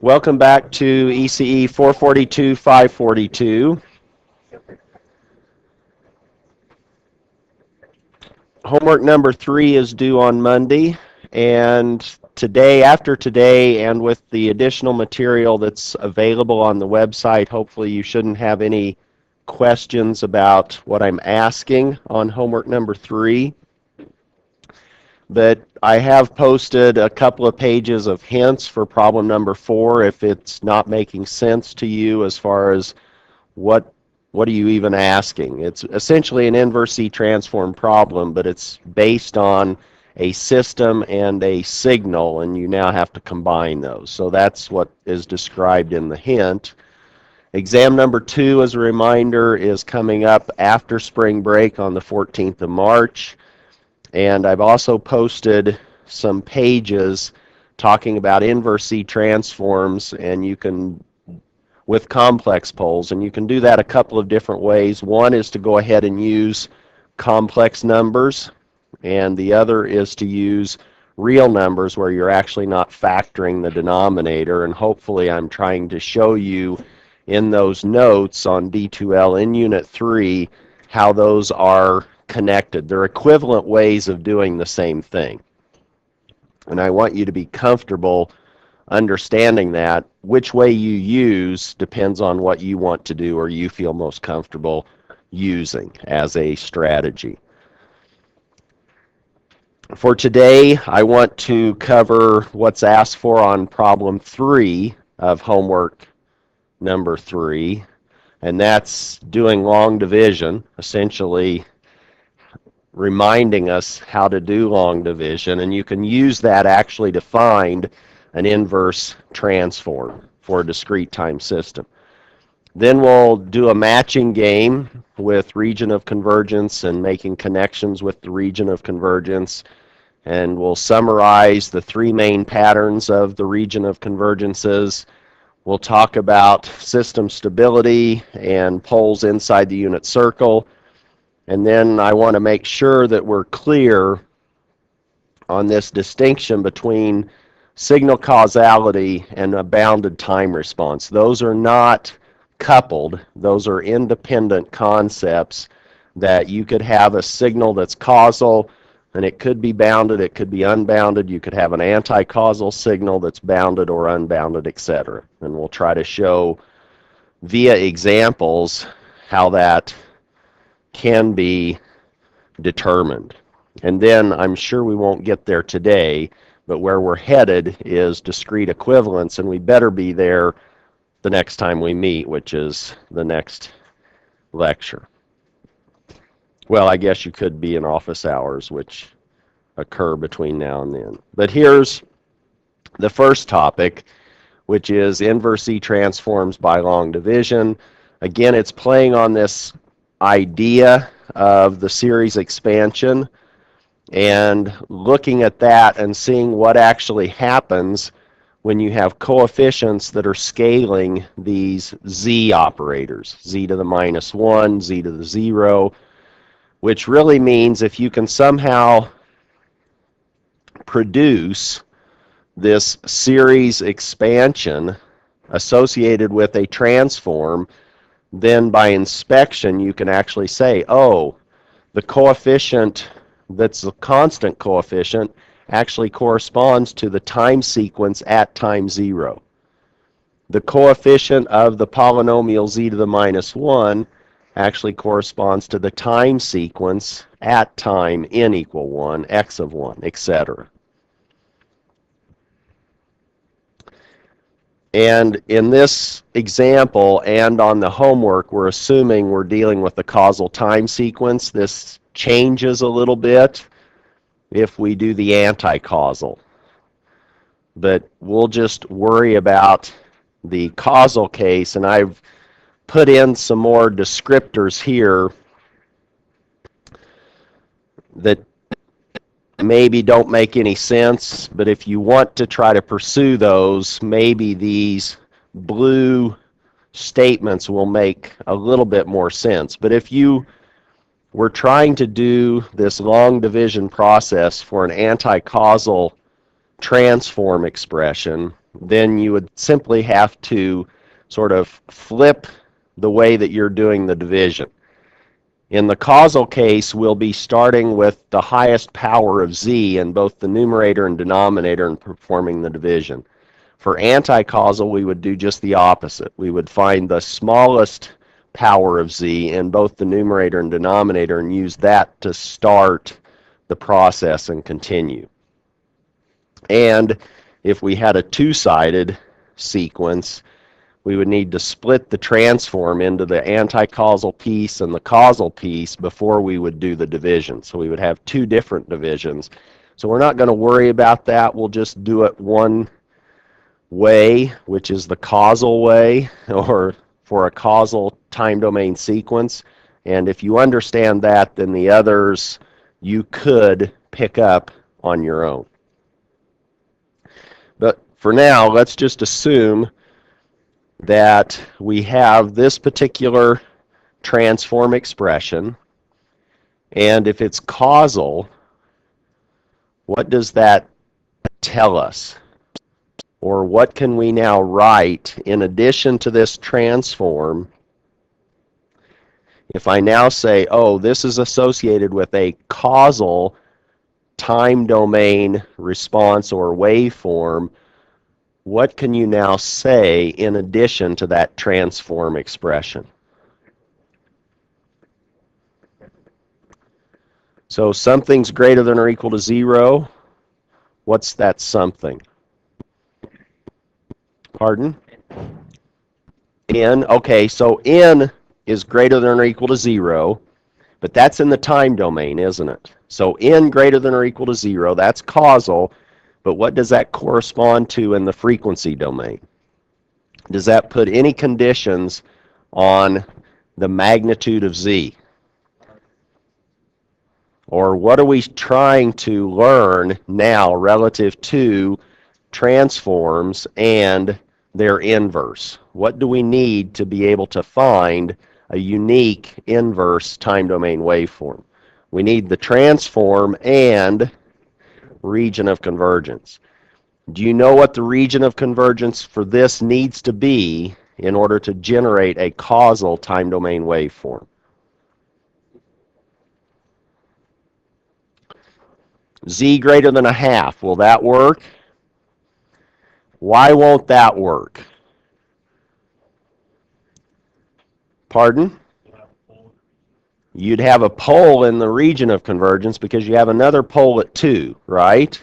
Welcome back to ECE 442-542. Homework number 3 is due on Monday, and today, after today, and with the additional material that's available on the website, hopefully you shouldn't have any questions about what I'm asking on homework number 3. But I have posted a couple of pages of hints for problem number 4 if it's not making sense to you as far as what are you even asking. It's essentially an inverse Z transform problem, but it's based on a system and a signal, and you now have to combine those. So that's what is described in the hint. Exam number 2, as a reminder, is coming up after spring break on the 14th of March. And I've also posted some pages talking about inverse Z transforms, and you can, with complex poles, and you can do that a couple of different ways. One is to go ahead and use complex numbers, and the other is to use real numbers where you're actually not factoring the denominator, and hopefully I'm trying to show you in those notes on D2L in Unit 3 how those are connected. They're equivalent ways of doing the same thing. And I want you to be comfortable understanding that. Which way you use depends on what you want to do or you feel most comfortable using as a strategy. For today, I want to cover what's asked for on problem 3 of homework number 3, and that's doing long division, essentially reminding us how to do long division, and you can use that actually to find an inverse transform for a discrete time system. Then we'll do a matching game with region of convergence and making connections with the region of convergence, and we'll summarize the 3 main patterns of the region of convergences. We'll talk about system stability and poles inside the unit circle. And then I want to make sure that we're clear on this distinction between signal causality and a bounded time response. Those are not coupled. Those are independent concepts that you could have a signal that's causal, and it could be bounded, it could be unbounded. You could have an anti-causal signal that's bounded or unbounded, etc. And we'll try to show via examples how that can be determined. And then I'm sure we won't get there today, but where we're headed is discrete equivalence, and we better be there the next time we meet, which is the next lecture. Well, I guess you could be in office hours, which occur between now and then. But here's the first topic, which is inverse Z transforms by long division. Again, it's playing on this idea of the series expansion and looking at that and seeing what actually happens when you have coefficients that are scaling these Z operators, Z to the minus 1, Z to the 0, which really means if you can somehow produce this series expansion associated with a transform, then by inspection you can actually say, oh, the coefficient that's a constant coefficient actually corresponds to the time sequence at time 0. The coefficient of the polynomial Z to the minus 1 actually corresponds to the time sequence at time n equal 1, x of 1, etc. And in this example and on the homework, we're assuming we're dealing with the causal time sequence. This changes a little bit if we do the anti-causal. But we'll just worry about the causal case, and I've put in some more descriptors here that maybe don't make any sense, but if you want to try to pursue those, maybe these blue statements will make a little bit more sense. But if you were trying to do this long division process for an anti-causal transform expression, then you would simply have to sort of flip the way that you're doing the division. In the causal case, we'll be starting with the highest power of z in both the numerator and denominator and performing the division. For anti-causal, we would do just the opposite. We would find the smallest power of z in both the numerator and denominator and use that to start the process and continue. And if we had a two-sided sequence, we would need to split the transform into the anti-causal piece and the causal piece before we would do the division. So we would have two different divisions. So we're not going to worry about that. We'll just do it one way, which is the causal way, or for a causal time domain sequence. And if you understand that, then the others you could pick up on your own. But for now, let's just assume that we have this particular transform expression, and if it's causal, what does that tell us? Or what can we now write in addition to this transform? If I now say, oh, this is associated with a causal time domain response or waveform, what can you now say in addition to that transform expression? So something's greater than or equal to 0. What's that something? Pardon? N. Okay, so n is greater than or equal to 0, but that's in the time domain, isn't it? So n greater than or equal to 0, that's causal, but what does that correspond to in the frequency domain? Does that put any conditions on the magnitude of z? Or what are we trying to learn now relative to transforms and their inverse? What do we need to be able to find a unique inverse time domain waveform? We need the transform and region of convergence. Do you know what the region of convergence for this needs to be in order to generate a causal time domain waveform? Z greater than a half. Will that work? Why won't that work? Pardon? You'd have a pole in the region of convergence because you have another pole at 2, right?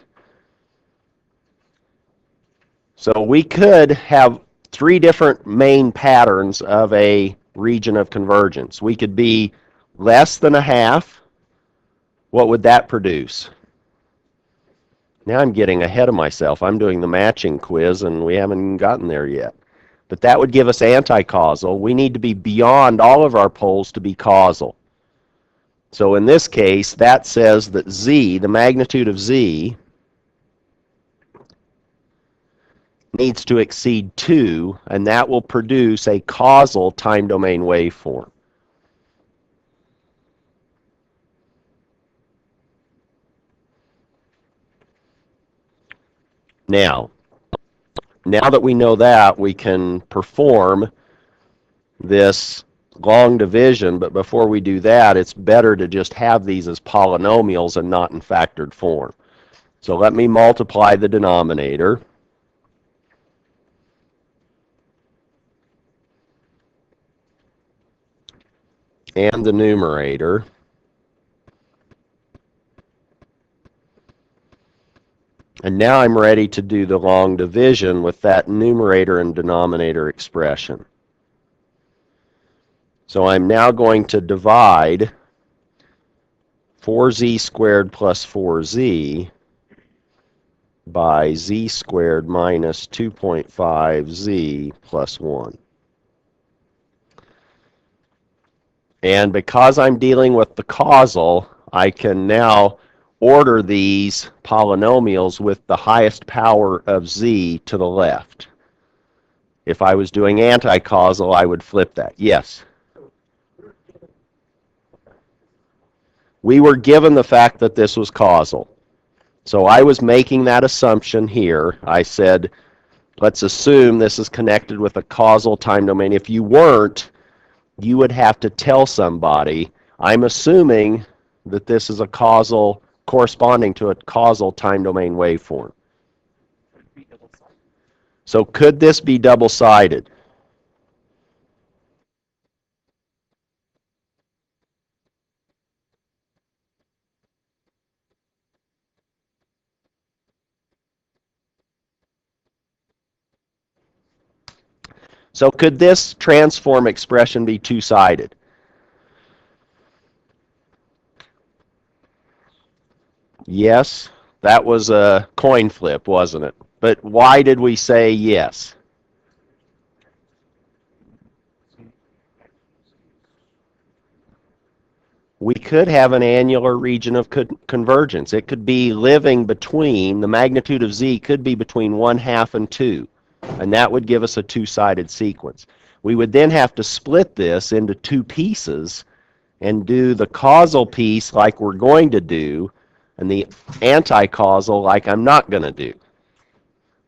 So we could have 3 different main patterns of a region of convergence. We could be less than a half. What would that produce? Now I'm getting ahead of myself. I'm doing the matching quiz and we haven't even gotten there yet. But that would give us anti-causal. We need to be beyond all of our poles to be causal. So in this case, that says that z, the magnitude of z, needs to exceed 2, and that will produce a causal time domain waveform. Now that we know that, we can perform this long division, but before we do that, it's better to just have these as polynomials and not in factored form. So let me multiply the denominator. And the numerator. And now I'm ready to do the long division with that numerator and denominator expression. So I'm now going to divide 4z squared plus 4z by z squared minus 2.5z plus 1. And because I'm dealing with the causal, I can now order these polynomials with the highest power of z to the left. If I was doing anti-causal, I would flip that. Yes? We were given the fact that this was causal. So I was making that assumption here. I said Let's assume this is connected with a causal time domain. If you weren't, you would have to tell somebody, I'm assuming that this is a causal, corresponding to a causal time domain waveform. So could this be double-sided? So could this transform expression be two-sided? Yes, that was a coin flip, wasn't it? But why did we say yes? We could have an annular region of convergence. It could be living between, the magnitude of z could be between 1/2 and 2, and that would give us a two-sided sequence. We would then have to split this into two pieces and do the causal piece like we're going to do, and the anti-causal like I'm not going to do.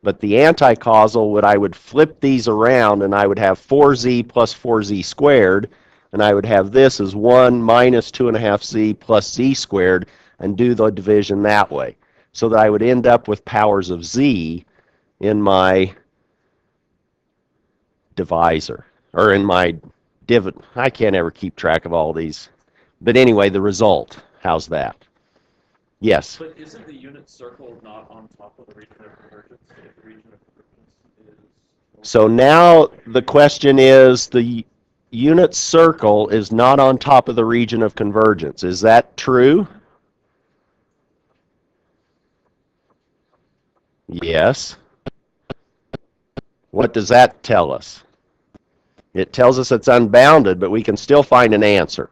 But the anti-causal, I would flip these around, and I would have 4z plus 4z squared, and I would have this as 1 minus 2.5z plus z squared, and do the division that way. So that I would end up with powers of z in my divisor, or in my dividend. I can't ever keep track of all these. But anyway, the result, how's that? Yes? But isn't the unit circle not on top of the region of convergence if the region of convergence is... So now the question is, the unit circle is not on top of the region of convergence. Is that true? Yes. What does that tell us? It tells us it's unbounded, but we can still find an answer.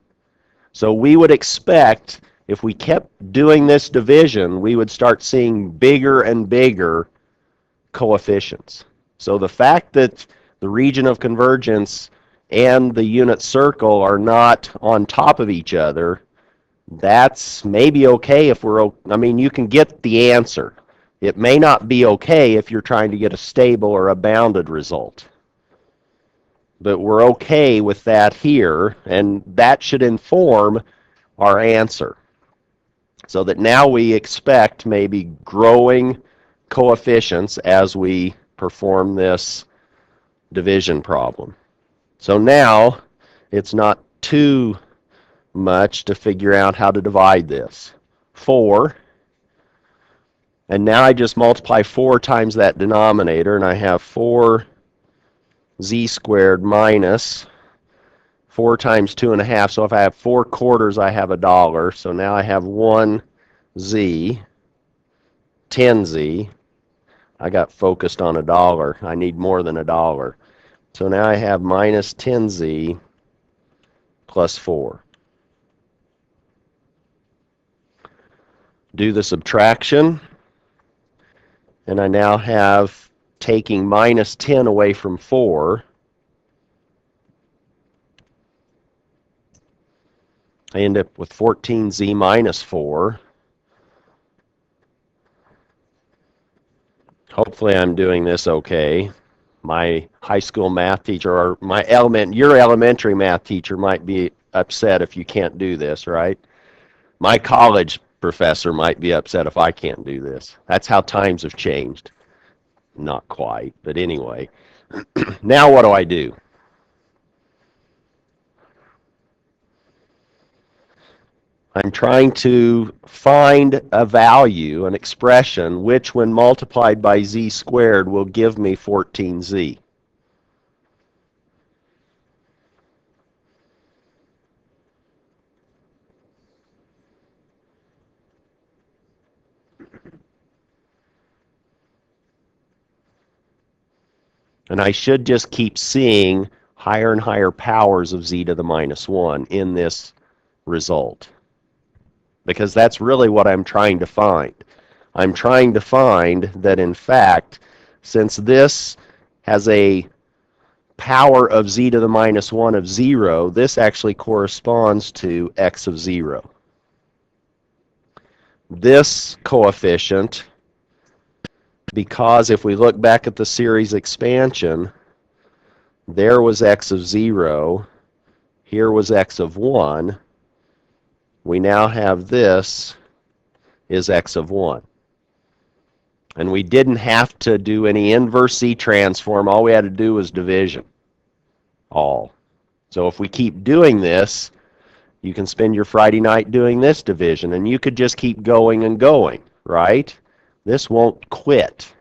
So we would expect, if we kept doing this division, we would start seeing bigger and bigger coefficients. So the fact that the region of convergence and the unit circle are not on top of each other, that's maybe okay if we're, I mean, you can get the answer. It may not be okay if you're trying to get a stable or a bounded result. But we're okay with that here, and that should inform our answer. So that now we expect maybe growing coefficients as we perform this division problem. So now it's not too much to figure out how to divide this. 4, and now I just multiply 4 times that denominator, and I have 4z squared minus 4 times 2.5. So if I have 4 quarters, I have $1. So now I have 1z, 10z. I got focused on $1. I need more than $1. So now I have minus 10z plus 4. Do the subtraction, and I now have, taking minus 10 away from 4, I end up with 14z minus 4. Hopefully I'm doing this okay. My high school math teacher, or your elementary math teacher might be upset if you can't do this, right? My college professor might be upset if I can't do this. That's how times have changed. Not quite, but anyway. Now what do I do? I'm trying to find a value, an expression, which when multiplied by z squared will give me 14z. And I should just keep seeing higher and higher powers of z to the minus 1 in this result, because that's really what I'm trying to find. I'm trying to find that, in fact, since this has a power of z to the minus 1 of 0, this actually corresponds to x of 0. This coefficient, because if we look back at the series expansion, there was x of 0, here was x of 1. We now have this is x of 1. And we didn't have to do any inverse Z transform. All we had to do was division. All. So if we keep doing this, you can spend your Friday night doing this division, and you could just keep going and going, right? This won't quit.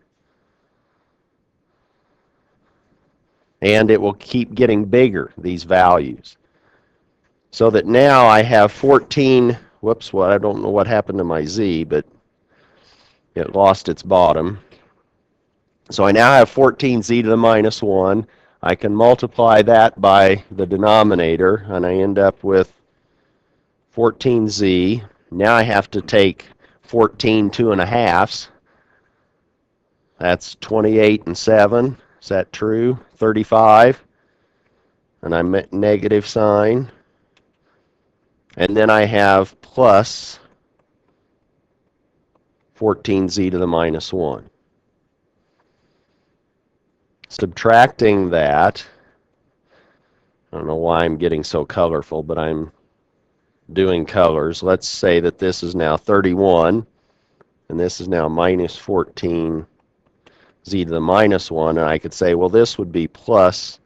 And it will keep getting bigger, these values. So that now I have 14, whoops, well, I don't know what happened to my Z, but it lost its bottom. So I now have 14z to the minus 1. I can multiply that by the denominator, and I end up with 14z. Now I have to take 14 2.5. That's 28 and 7. Is that true? 35. And I'm at negative sign. And then I have plus 14z to the minus 1. Subtracting that, I don't know why I'm getting so colorful, but I'm doing colors. Let's say that this is now 31, and this is now minus 14 z to the minus 1, and I could say, well, this would be plus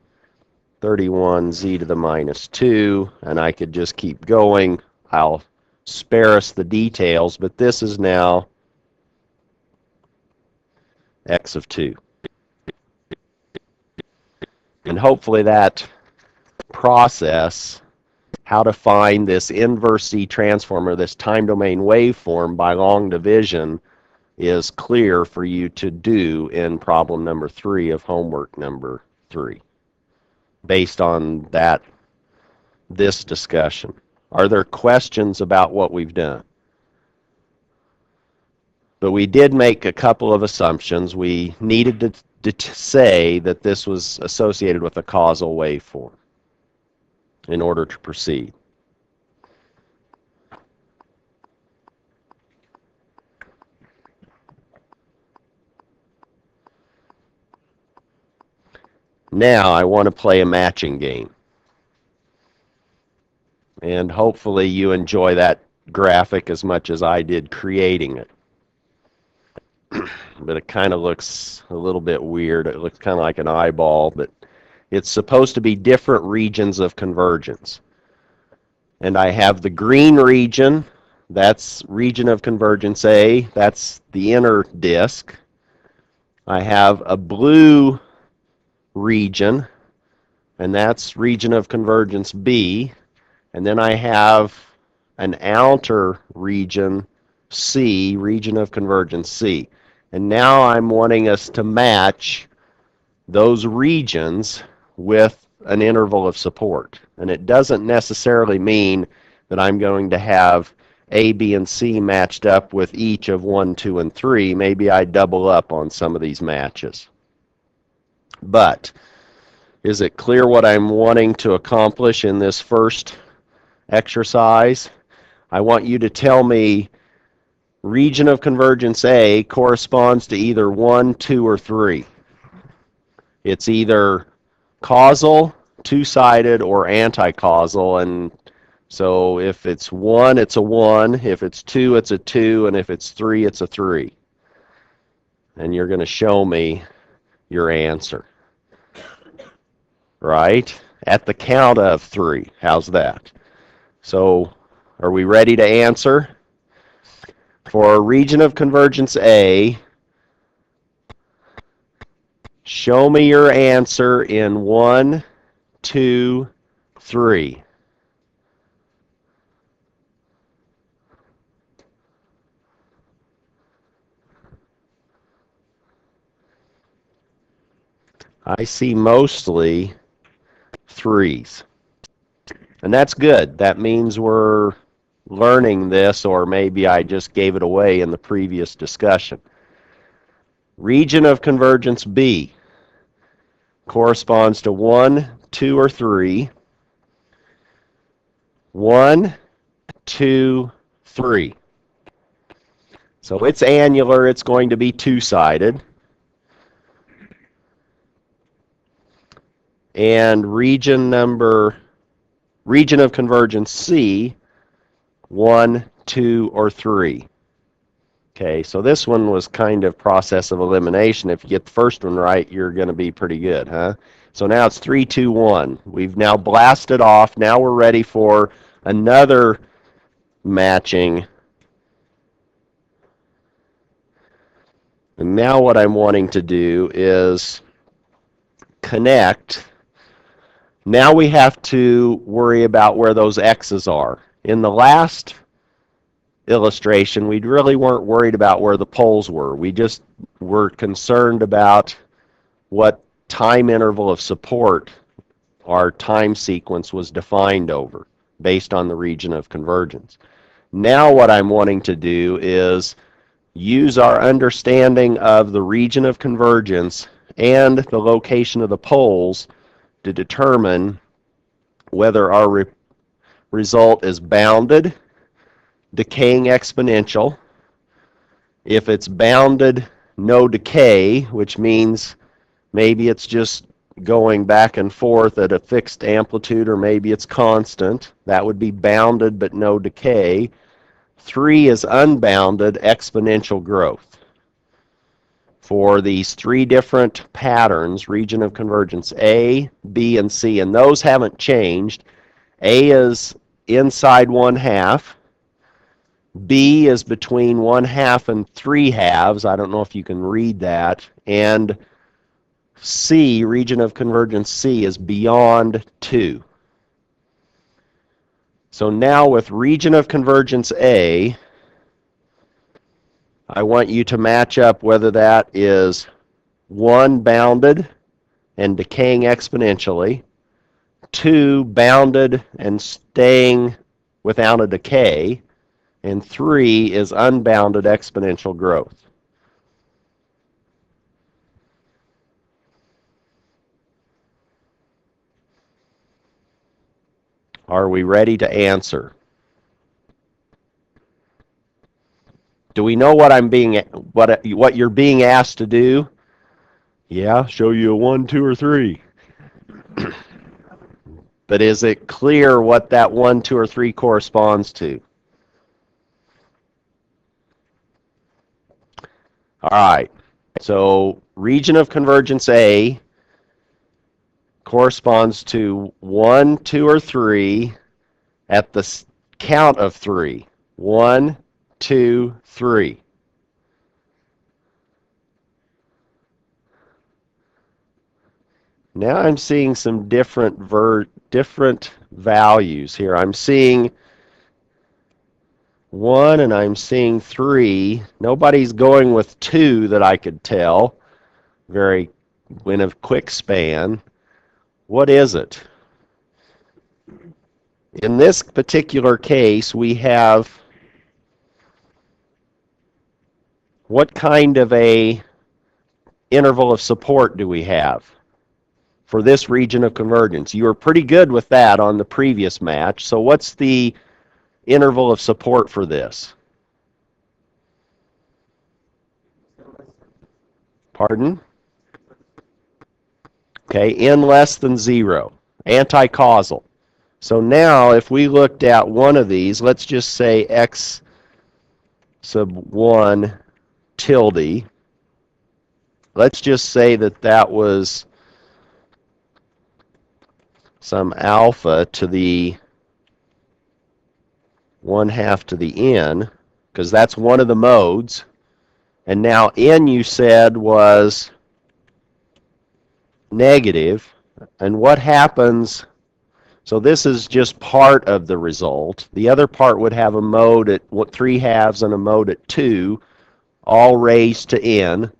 31 z to the minus 2, and I could just keep going. I'll spare us the details, but this is now x of 2. And hopefully that process, how to find this inverse Z transform or this time domain waveform by long division, is clear for you to do in problem number 3 of homework number 3, based on this discussion. Are there questions about what we've done? But we did make a couple of assumptions. We needed to say that this was associated with a causal waveform in order to proceed. Now I want to play a matching game. And hopefully you enjoy that graphic as much as I did creating it. But it kind of looks a little bit weird. It looks kind of like an eyeball, but it's supposed to be different regions of convergence. And I have the green region, that's region of convergence A, that's the inner disk. I have a blue region, and that's region of convergence B. And then I have an outer region C, region of convergence C. And now I'm wanting us to match those regions with an interval of support. And it doesn't necessarily mean that I'm going to have A, B, and C matched up with each of 1, 2, and 3. Maybe I double up on some of these matches. But is it clear what I'm wanting to accomplish in this first exercise? I want you to tell me region of convergence A corresponds to either 1, 2, or 3. It's either causal, two-sided, or anti-causal, and so if it's 1, it's a 1, if it's 2, it's a 2, and if it's 3, it's a 3. And you're going to show me your answer. Right? At the count of 3. How's that? So, are we ready to answer? For a region of convergence A, show me your answer in 1, 2, 3. I see mostly 3s. And that's good. That means we're learning this, or maybe I just gave it away in the previous discussion. Region of convergence B corresponds to 1, 2, or 3. 1, 2, 3. So it's annular. It's going to be two-sided. and region of convergence C, 1, 2, or 3. Okay, so this one was kind of process of elimination. If you get the first one right, you're going to be pretty good, huh? So now it's 3, 2, 1. We've now blasted off. Now we're ready for another matching. And now what I'm wanting to do is connect. Now we have to worry about where those X's are. In the last illustration, we really weren't worried about where the poles were. We just were concerned about what time interval of support our time sequence was defined over based on the region of convergence. Now what I'm wanting to do is use our understanding of the region of convergence and the location of the poles to determine whether our result is bounded, decaying exponential. If it's bounded, no decay, which means maybe it's just going back and forth at a fixed amplitude, or maybe it's constant. That would be bounded but no decay. 3 is unbounded exponential growth. For these 3 different patterns, region of convergence A, B, and C, and those haven't changed. A is inside 1/2. B is between 1/2 and 3/2. I don't know if you can read that. And C, region of convergence C, is beyond 2. So now with region of convergence A, I want you to match up whether that is 1 bounded and decaying exponentially, 2 bounded and staying without a decay, and 3 is unbounded exponential growth. Are we ready to answer? Do we know what you're being asked to do? Yeah, show you a 1, 2, or 3. But is it clear what that 1, 2, or 3 corresponds to? All right. So region of convergence A corresponds to 1, 2, or 3 at the count of 3. 1, 2, 3. Now I'm seeing some different values here. I'm seeing 1 and I'm seeing 3. Nobody's going with 2 that I could tell in a quick span. What is it? In this particular case, we have what kind of a interval of support do we have for this region of convergence? You were pretty good with that on the previous match. So what's the interval of support for this? Pardon? Okay, n less than 0. Anti-causal. So now if we looked at one of these, let's just say x sub 1 tilde. Let's just say that that was some alpha to the 1/2 to the n, because that's one of the modes. And now n, you said, was negative. And what happens? So this is just part of the result. The other part would have a mode at 3/2 and a mode at 2, all raised to n.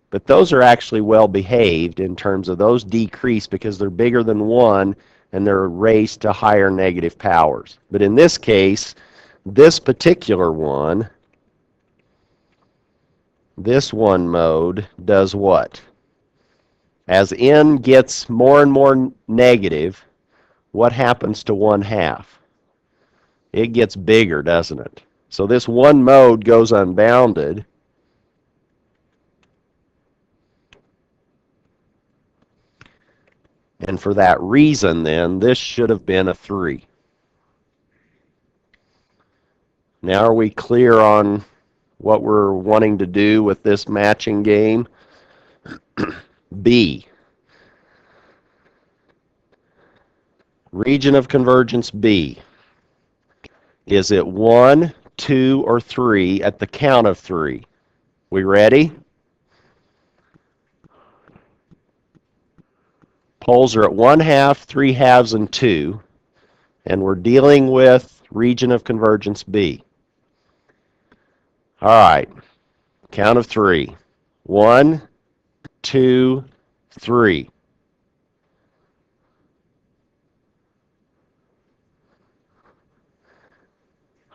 But those are actually well behaved in terms of those decrease because they're bigger than 1 and they're raised to higher negative powers. But in this case, this particular one, this one mode, does what? As n gets more and more negative, what happens to 1/2? It gets bigger, doesn't it? So this one mode goes unbounded. And for that reason, then, this should have been a 3. Now are we clear on what we're wanting to do with this matching game? B. Region of convergence B. Is it 1, 2, or 3 at the count of 3? We ready? Poles are at 1/2, 3/2, and 2. And we're dealing with region of convergence B. All right. Count of 3. 1, 2, 3.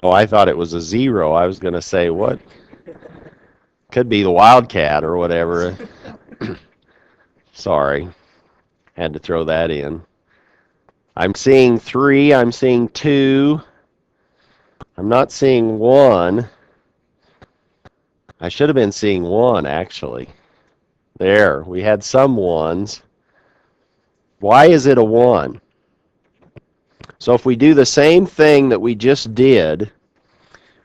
Oh, I thought it was a 0. I was going to say, what? Could be the Wildcat or whatever. Sorry. Had to throw that in. I'm seeing 3. I'm seeing 2. I'm not seeing 1. I should have been seeing 1, actually. There. We had some 1s. Why is it a 1? So if we do the same thing that we just did,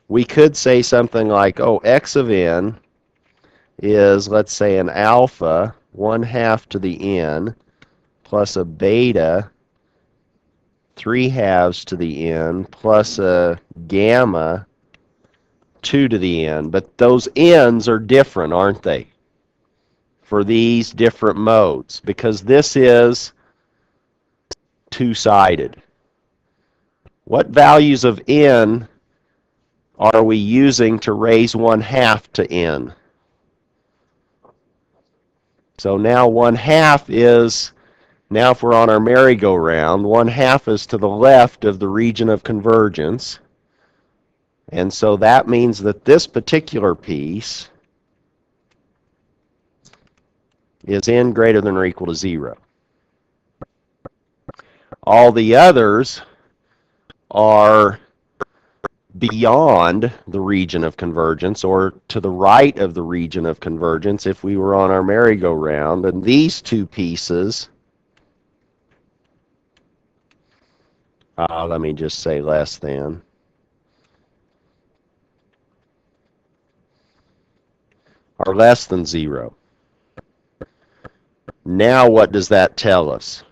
we could say something like, oh, x of n is, let's say, an alpha 1/2 to the n plus a beta 3/2 to the n plus a gamma 2 to the n. But those n's are different, aren't they, for these different modes? Because this is two-sided. What values of n are we using to raise 1/2 to n? So now 1/2 is, now if we're on our merry-go-round, 1/2 is to the left of the region of convergence. And so that means that this particular piece is n greater than or equal to 0. All the others are beyond the region of convergence, or to the right of the region of convergence if we were on our merry-go-round. And these two pieces, let me just say less than, are less than 0. Now what does that tell us?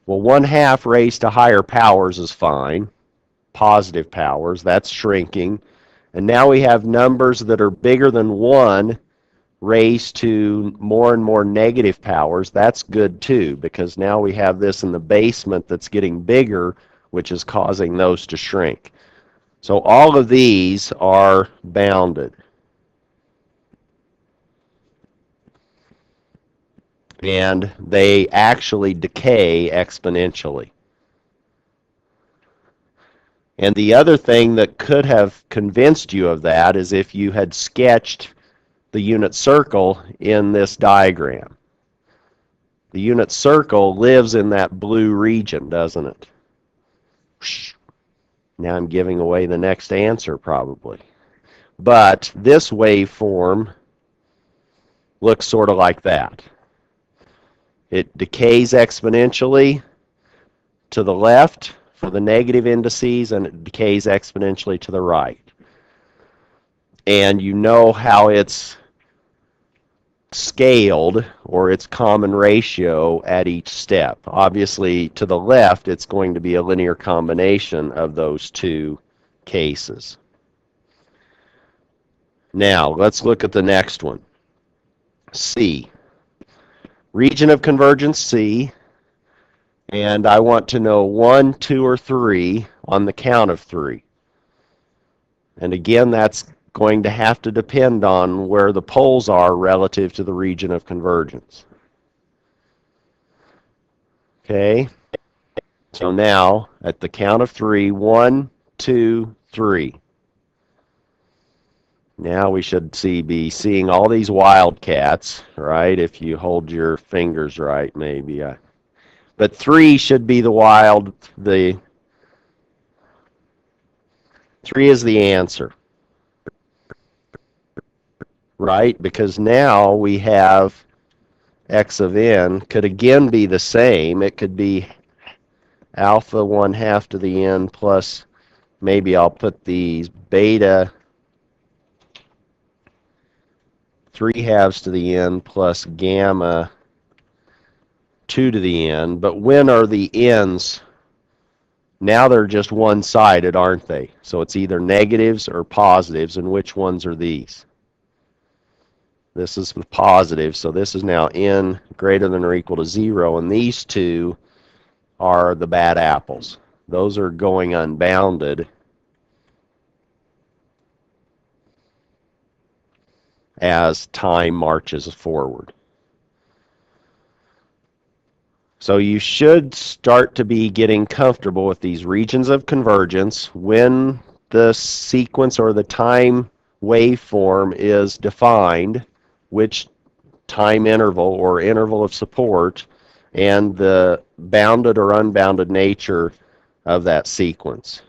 Well, 1/2 raised to higher powers is fine. Positive powers, that's shrinking. And now we have numbers that are bigger than 1 raised to more and more negative powers. That's good too, because now we have this in the basement that's getting bigger, which is causing those to shrink. So all of these are bounded. And they actually decay exponentially. And the other thing that could have convinced you of that is if you had sketched the unit circle in this diagram. The unit circle lives in that blue region, doesn't it? Now I'm giving away the next answer probably. But this waveform looks sort of like that. It decays exponentially to the left for the negative indices, and it decays exponentially to the right. And you know how it's scaled, or its common ratio at each step. Obviously, to the left, it's going to be a linear combination of those two cases. Now, let's look at the next one. C. Region of convergence C. And I want to know 1, 2, or 3 on the count of 3. And again, that's going to have to depend on where the poles are relative to the region of convergence. Okay? So now, at the count of 3, 1, 2, 3. Now we should be seeing all these wildcats, right? If you hold your fingers right, maybe. But 3 should be the 3 is the answer, right? Because now we have x of n could again be the same. It could be alpha 1/2 to the n plus, maybe I'll put these beta 3/2 to the n plus gamma 2 to the n. But when are the n's? Now they're just one-sided, aren't they? So it's either negatives or positives, and which ones are these? This is the positive, so this is now n greater than or equal to 0, and these two are the bad apples. Those are going unbounded as time marches forward. So you should start to be getting comfortable with these regions of convergence when the sequence or the time waveform is defined, which time interval or interval of support, and the bounded or unbounded nature of that sequence.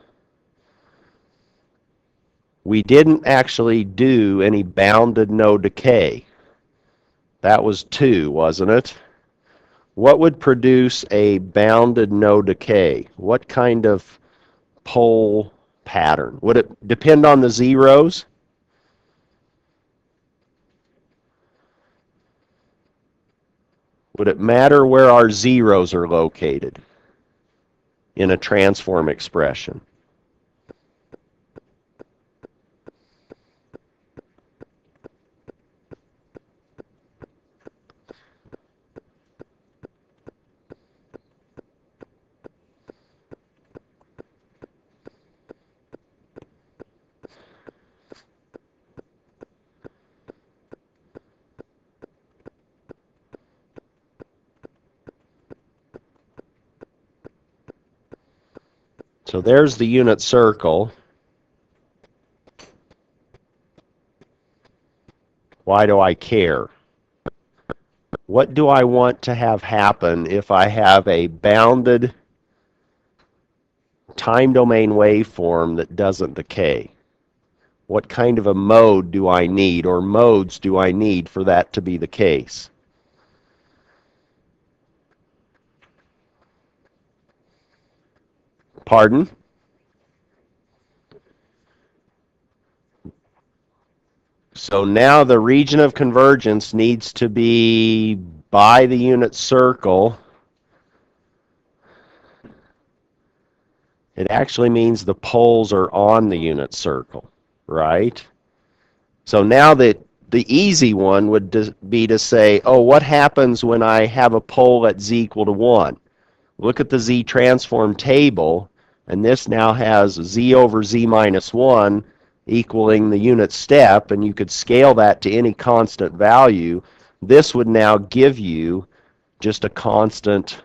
We didn't actually do any bounded no decay. That was 2, wasn't it? What would produce a bounded no decay? What kind of pole pattern? Would it depend on the zeros? Would it matter where our zeros are located in a transform expression? So there's the unit circle. Why do I care? What do I want to have happen if I have a bounded time domain waveform that doesn't decay? What kind of a mode do I need, or modes do I need for that to be the case? Pardon? So now the region of convergence needs to be by the unit circle. It actually means the poles are on the unit circle, right? So now the easy one would be to say, oh, what happens when I have a pole at z equal to 1? Look at the z transform table, and this now has z over z minus 1 equaling the unit step, and you could scale that to any constant value. This would now give you just a constant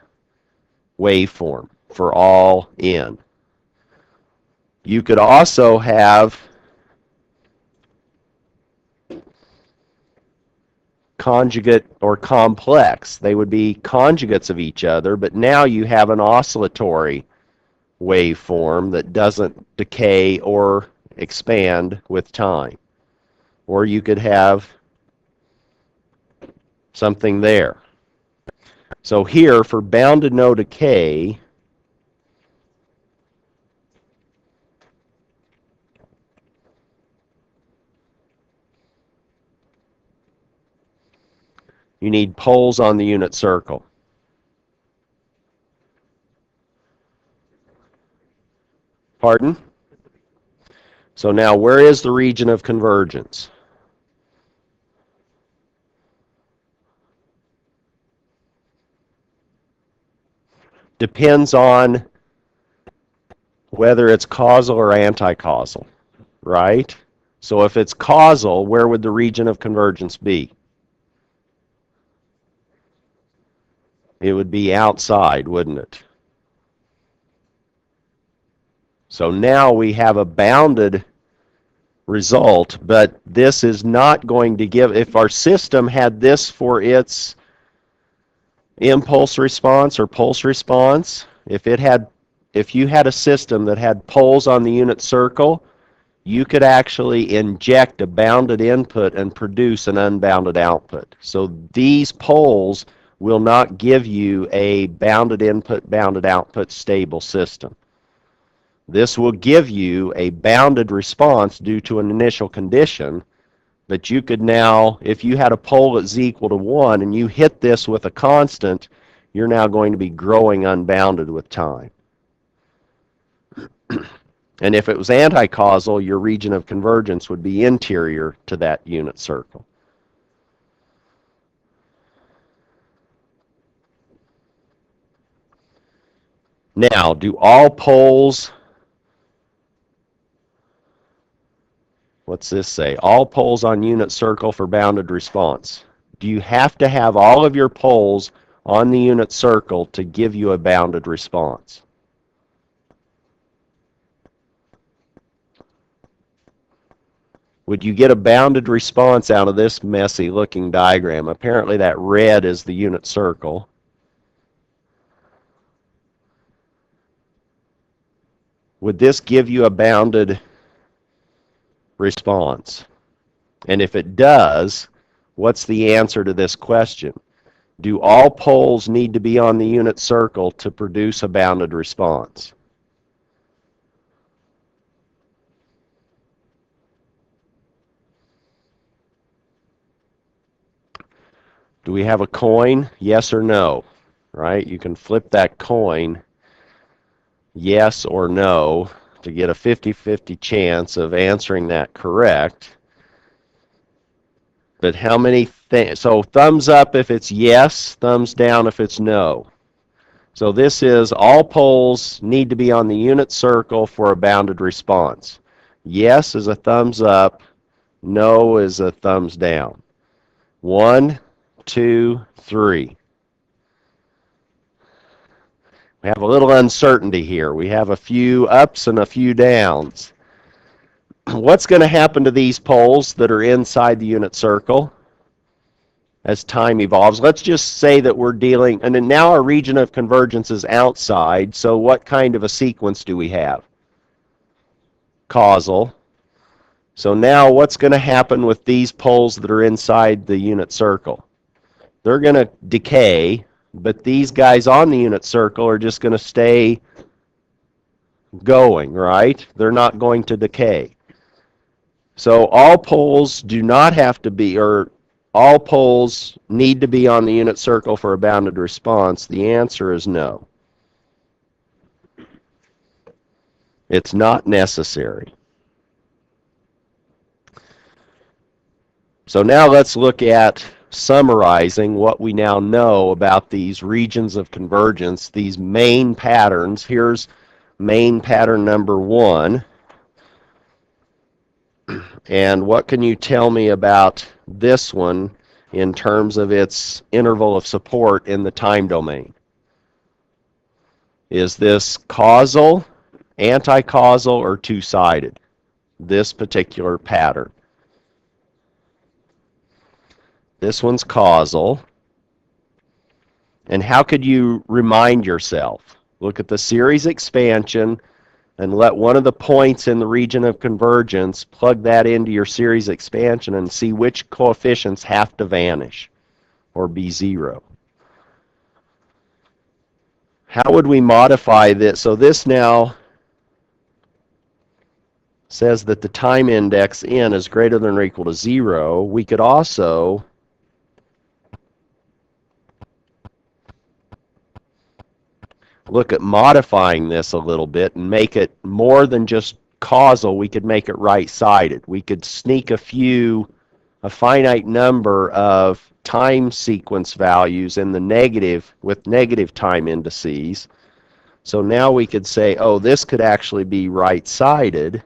waveform for all n. You could also have conjugate or complex. They would be conjugates of each other, but now you have an oscillatory waveform that doesn't decay or expand with time. Or you could have something there. So here, for bounded no decay, you need poles on the unit circle. Pardon? So now, where is the region of convergence? Depends on whether it's causal or anti-causal, right? So if it's causal, where would the region of convergence be? It would be outside, wouldn't it? So now we have a bounded result, but this is not going to give, if our system had this for its impulse response or pulse response, if you had a system that had poles on the unit circle, you could actually inject a bounded input and produce an unbounded output. So these poles will not give you a bounded input, bounded output stable system. This will give you a bounded response due to an initial condition, but you could now, if you had a pole that's z equal to 1 and you hit this with a constant, you're now going to be growing unbounded with time. And if it was anti-causal, your region of convergence would be interior to that unit circle. Now, do all poles, what's this say? All poles on unit circle for bounded response. Do you have to have all of your poles on the unit circle to give you a bounded response? Would you get a bounded response out of this messy looking diagram? Apparently that red is the unit circle. Would this give you a bounded response? And if it does, what's the answer to this question? Do all poles need to be on the unit circle to produce a bounded response? Do we have a coin? Yes or no? Right? You can flip that coin, yes or no, to get a 50-50 chance of answering that correct. But how many things? So thumbs up if it's yes, thumbs down if it's no. So this is all poles need to be on the unit circle for a bounded response. Yes is a thumbs up, no is a thumbs down. 1, 2, 3. We have a little uncertainty here. We have a few ups and a few downs. What's going to happen to these poles that are inside the unit circle as time evolves? Let's just say that we're dealing, and then now our region of convergence is outside, so what kind of a sequence do we have? Causal. So now what's going to happen with these poles that are inside the unit circle? They're going to decay, but these guys on the unit circle are just going to stay going, right? They're not going to decay. So all poles do not have to be, or all poles need to be on the unit circle for a bounded response. The answer is no. It's not necessary. So now let's look at summarizing what we now know about these regions of convergence, these main patterns. Here's main pattern number 1. And what can you tell me about this one in terms of its interval of support in the time domain? Is this causal, anti-causal, or two-sided? This particular pattern. This one's causal. And how could you remind yourself? Look at the series expansion and let one of the points in the region of convergence, plug that into your series expansion and see which coefficients have to vanish or be 0. How would we modify this? So this now says that the time index n is greater than or equal to 0. We could also look at modifying this a little bit and make it more than just causal. We could make it right-sided. We could sneak a finite number of time sequence values in the negative with negative time indices. So now we could say, oh, this could actually be right-sided.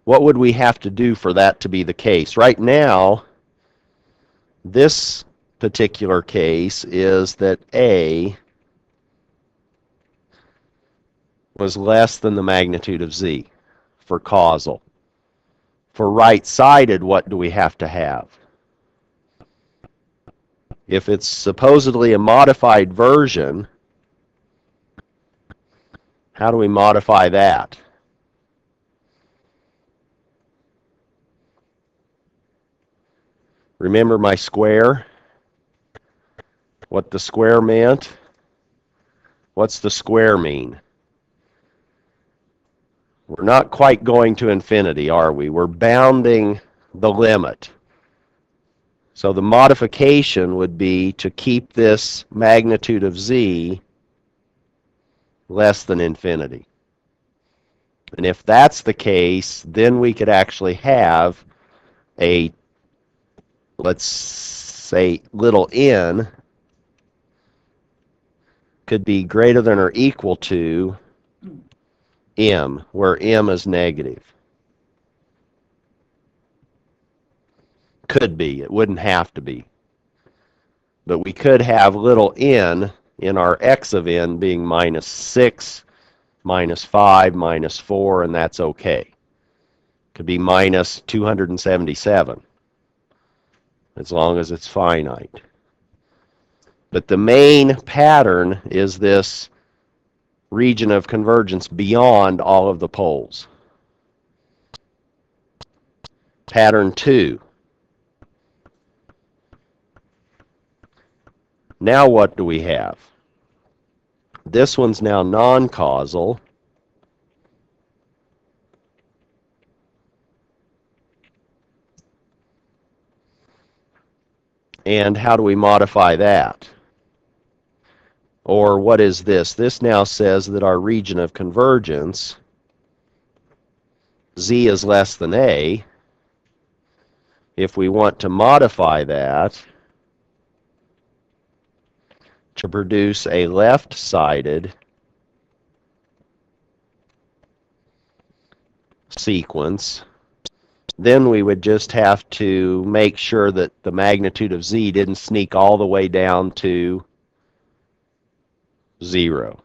What would we have to do for that to be the case? Right now, this particular case is that A was less than the magnitude of Z for causal. For right-sided, what do we have to have? If it's supposedly a modified version, how do we modify that? Remember my square? What the square meant? What's the square mean? We're not quite going to infinity, are we? We're bounding the limit. So the modification would be to keep this magnitude of z less than infinity. And if that's the case, then we could actually have a, let's say, little n could be greater than or equal to m, where m is negative. Could be. It wouldn't have to be. But we could have little n in our x of n being minus 6, minus 5, minus 4, and that's okay. Could be minus 277, as long as it's finite. But the main pattern is this region of convergence beyond all of the poles. Pattern 2. Now what do we have? This one's now non-causal. And how do we modify that? Or what is this? This now says that our region of convergence, z is less than a. If we want to modify that to produce a left-sided sequence, then we would just have to make sure that the magnitude of z didn't sneak all the way down to 0.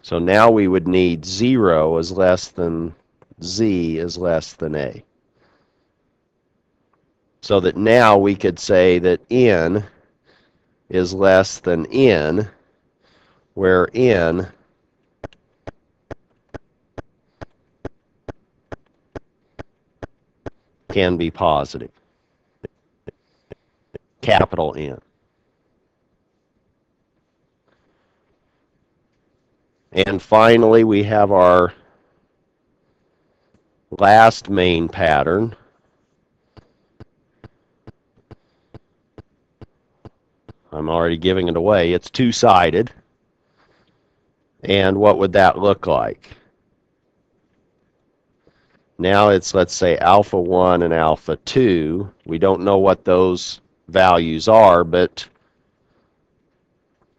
So now we would need 0 is less than z is less than a. So that now we could say that n is less than n, where n can be positive, capital N. And finally, we have our last main pattern. I'm already giving it away. It's two-sided. And what would that look like? Now it's, let's say, alpha 1 and alpha 2. We don't know what those values are, but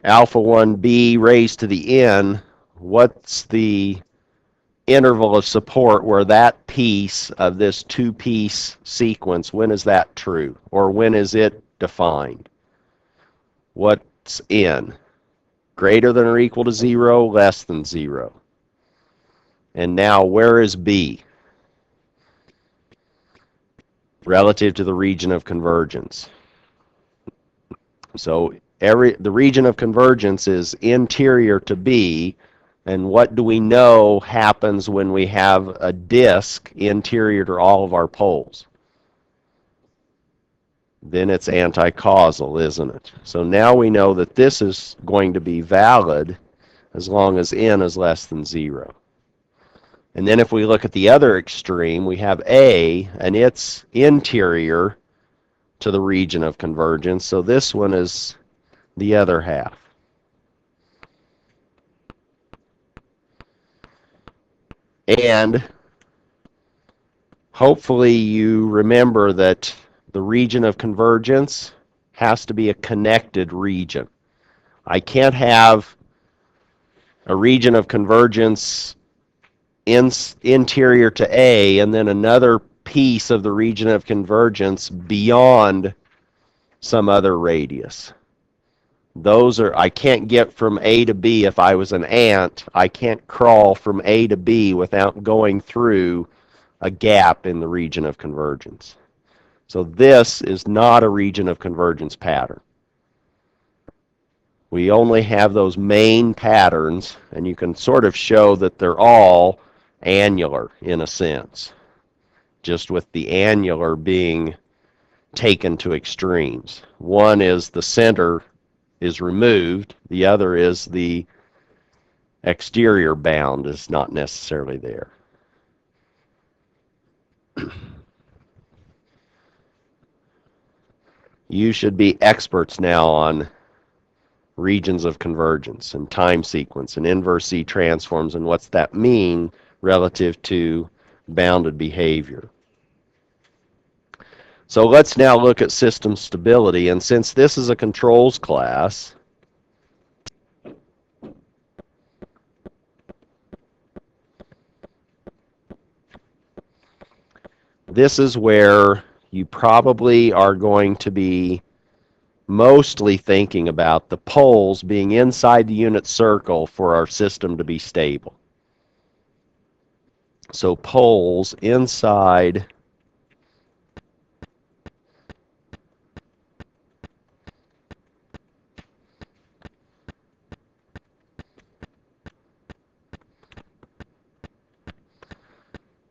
alpha 1b raised to the n, what's the interval of support where that piece of this two-piece sequence, when is that true? Or when is it defined? What's n? Greater than or equal to 0, less than 0. And now where is b? Relative to the region of convergence. So the region of convergence is interior to b, and what do we know happens when we have a disk interior to all of our poles? Then it's anti-causal, isn't it? So now we know that this is going to be valid as long as n is less than 0. And then if we look at the other extreme, we have A, and it's interior to the region of convergence. So this one is the other half. And hopefully you remember that the region of convergence has to be a connected region. I can't have a region of convergence interior to A and then another piece of the region of convergence beyond some other radius. I can't get from A to B. If I was an ant, I can't crawl from A to B without going through a gap in the region of convergence. So this is not a region of convergence pattern. We only have those main patterns, and you can sort of show that they're all annular in a sense, just with the annular being taken to extremes. One is the center is removed, the other is the exterior bound is not necessarily there. You should be experts now on regions of convergence and time sequence and inverse Z transforms and what's that mean relative to bounded behavior. So let's now look at system stability, and since this is a controls class, this is where you probably are going to be mostly thinking about the poles being inside the unit circle for our system to be stable. So poles inside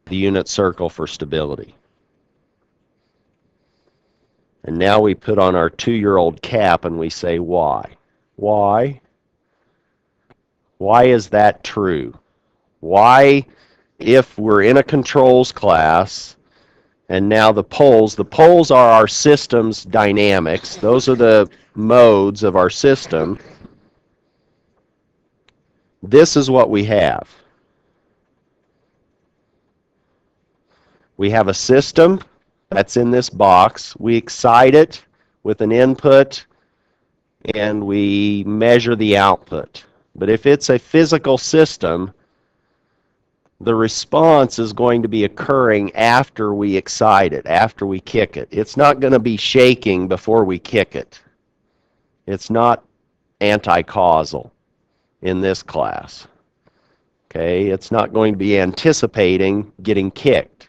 the unit circle for stability. And now we put on our 2-year-old cap and we say why? Why? Why is that true? Why, if we're in a controls class, and now the poles are our system's dynamics. Those are the modes of our system. This is what we have. We have a system that's in this box. We excite it with an input, and we measure the output. But if it's a physical system, the response is going to be occurring after we excite it, after we kick it. It's not going to be shaking before we kick it. It's not anti-causal in this class. Okay, it's not going to be anticipating getting kicked.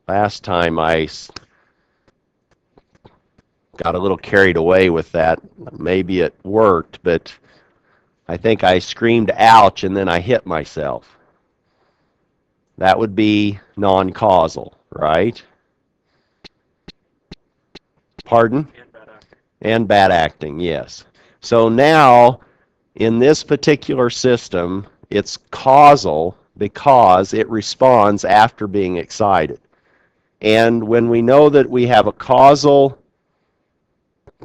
Last time I got a little carried away with that. Maybe it worked, but I think I screamed ouch and then I hit myself. That would be non-causal, right? Pardon? And bad acting, yes. So now, in this particular system, it's causal because it responds after being excited. And when we know that we have a causal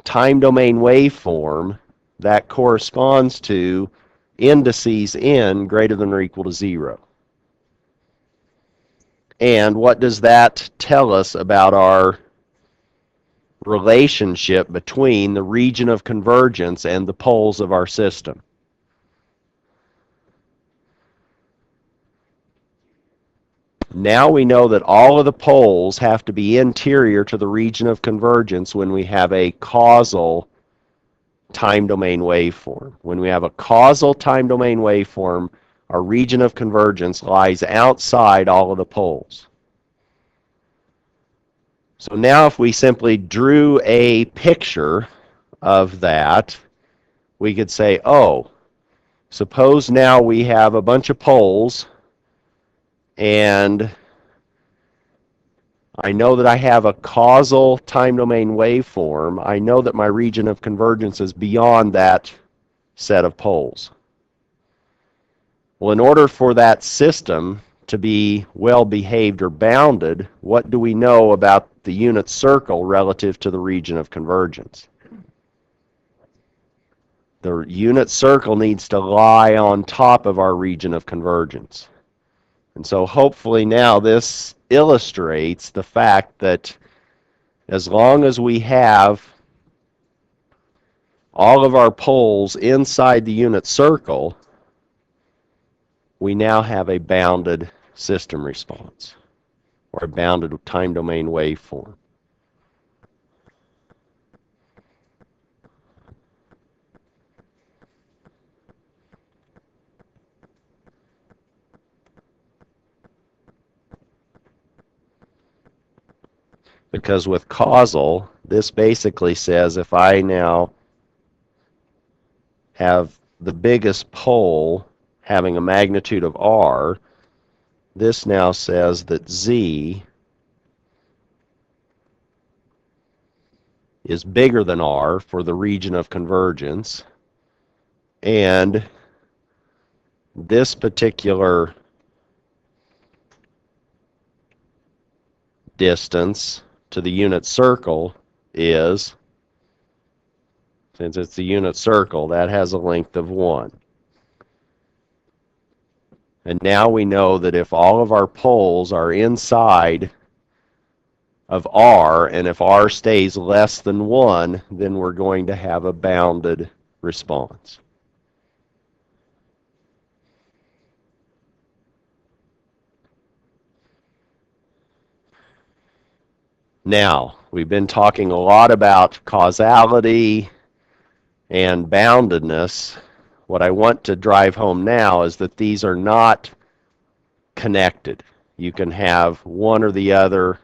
time domain waveform, that corresponds to indices n greater than or equal to 0. And what does that tell us about our relationship between the region of convergence and the poles of our system? Now we know that all of the poles have to be interior to the region of convergence when we have a causal time domain waveform. When we have a causal time domain waveform, our region of convergence lies outside all of the poles. So now if we simply drew a picture of that, we could say, oh, suppose now we have a bunch of poles, and I know that I have a causal time domain waveform. I know that my region of convergence is beyond that set of poles. Well, in order for that system to be well behaved or bounded, what do we know about the unit circle relative to the region of convergence? The unit circle needs to lie on top of our region of convergence. And so hopefully now this illustrates the fact that as long as we have all of our poles inside the unit circle, we now have a bounded system response, or a bounded time domain waveform. Because with causal, this basically says if I now have the biggest pole having a magnitude of r, this now says that z is bigger than R for the region of convergence, and this particular distance to the unit circle is, since it's the unit circle, that has a length of 1. And now we know that if all of our poles are inside of R, and if R stays less than 1, then we're going to have a bounded response. Now, we've been talking a lot about causality and boundedness. What I want to drive home now is that these are not connected. You can have one or the other,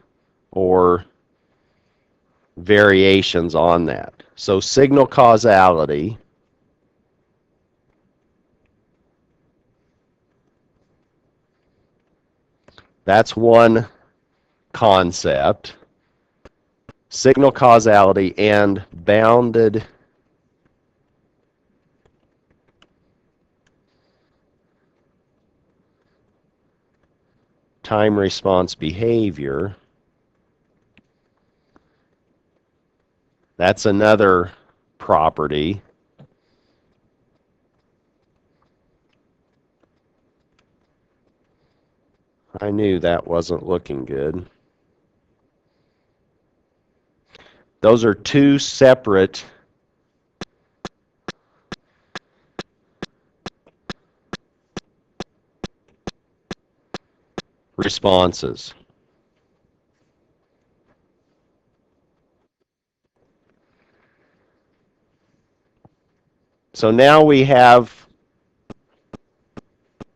or variations on that. So signal causality that's one concept. Signal causality and bounded time response behavior, that's another property. I knew that wasn't looking good. Those are two separate responses. So now we have,